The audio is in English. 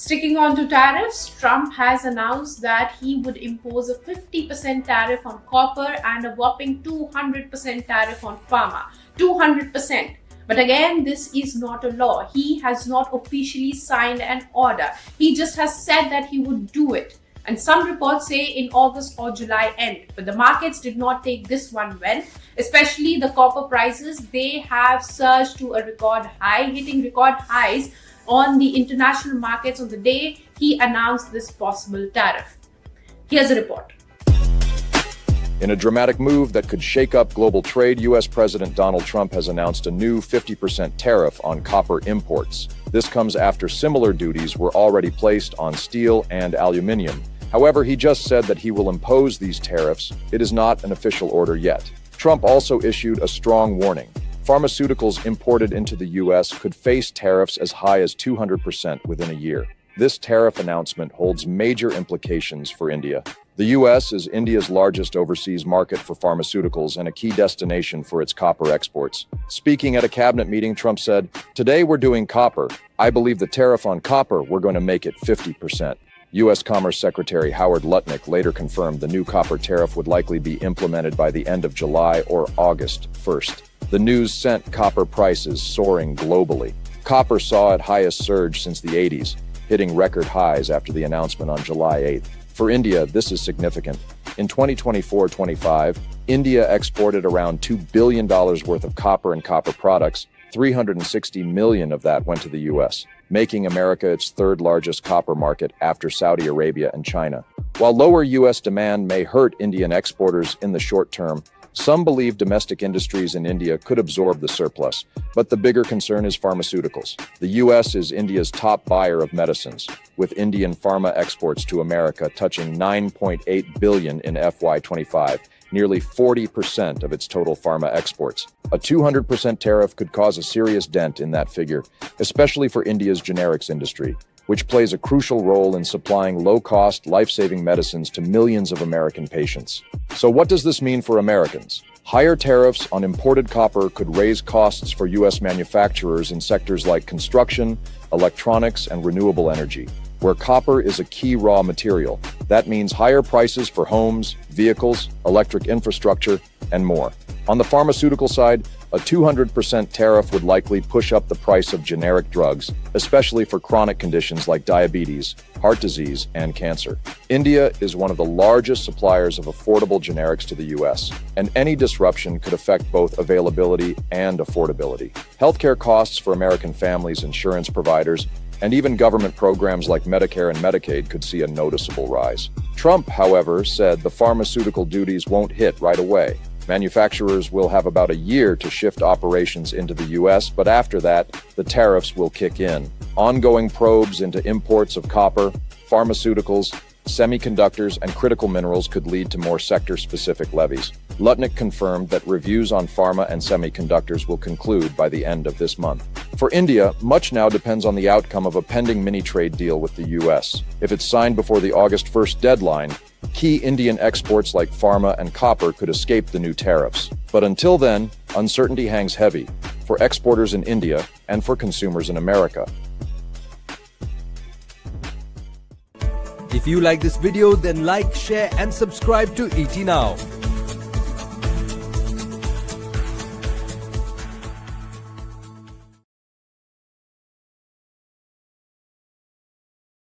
Sticking on to tariffs, Trump has announced that he would impose a 50% tariff on copper and a whopping 200% tariff on pharma. 200%. But again, this is not a law. He has not officially signed an order. He just has said that he would do it. And some reports say in August or July end. But the markets did not take this one well, especially the copper prices. They have surged to a record high, hitting record highs on the international markets on the day he announced this possible tariff. Here's a report. In a dramatic move that could shake up global trade, U.S. President Donald Trump has announced a new 50% tariff on copper imports. This comes after similar duties were already placed on steel and aluminium. However, he just said that he will impose these tariffs. It is not an official order yet. Trump also issued a strong warning. Pharmaceuticals imported into the U.S. could face tariffs as high as 200% within a year. This tariff announcement holds major implications for India. The U.S. is India's largest overseas market for pharmaceuticals and a key destination for its copper exports. Speaking at a cabinet meeting, Trump said, "Today we're doing copper. I believe the tariff on copper, we're going to make it 50%. U.S. Commerce Secretary Howard Lutnick later confirmed the new copper tariff would likely be implemented by the end of July or August 1st. The news sent copper prices soaring globally. Copper saw its highest surge since the 80s, hitting record highs after the announcement on July 8th. For India, this is significant. In 2024-25, India exported around $2 billion worth of copper and copper products. 360 million of that went to the U.S., making America its third largest copper market after Saudi Arabia and China. While lower U.S. demand may hurt Indian exporters in the short term, some believe domestic industries in India could absorb the surplus, but the bigger concern is pharmaceuticals. The U.S. is India's top buyer of medicines, with Indian pharma exports to America touching $9.8 billion in FY25, nearly 40% of its total pharma exports. A 200% tariff could cause a serious dent in that figure, especially for India's generics industry, which plays a crucial role in supplying low-cost, life-saving medicines to millions of American patients. So what does this mean for Americans? Higher tariffs on imported copper could raise costs for U.S. manufacturers in sectors like construction, electronics, and renewable energy, where copper is a key raw material. That means higher prices for homes, vehicles, electric infrastructure, and more. On the pharmaceutical side, a 200% tariff would likely push up the price of generic drugs, especially for chronic conditions like diabetes, heart disease, and cancer. India is one of the largest suppliers of affordable generics to the U.S., and any disruption could affect both availability and affordability. Healthcare costs for American families, insurance providers, and even government programs like Medicare and Medicaid could see a noticeable rise. Trump, however, said the pharmaceutical duties won't hit right away. Manufacturers will have about a year to shift operations into the U.S., but after that, the tariffs will kick in. Ongoing probes into imports of copper, pharmaceuticals, semiconductors, and critical minerals could lead to more sector-specific levies. Lutnick confirmed that reviews on pharma and semiconductors will conclude by the end of this month. For India, much now depends on the outcome of a pending mini-trade deal with the U.S. If it's signed before the August 1st deadline, key Indian exports like pharma and copper could escape the new tariffs. But until then, uncertainty hangs heavy for exporters in India and for consumers in America. If you like this video, then like, share and subscribe to ET Now.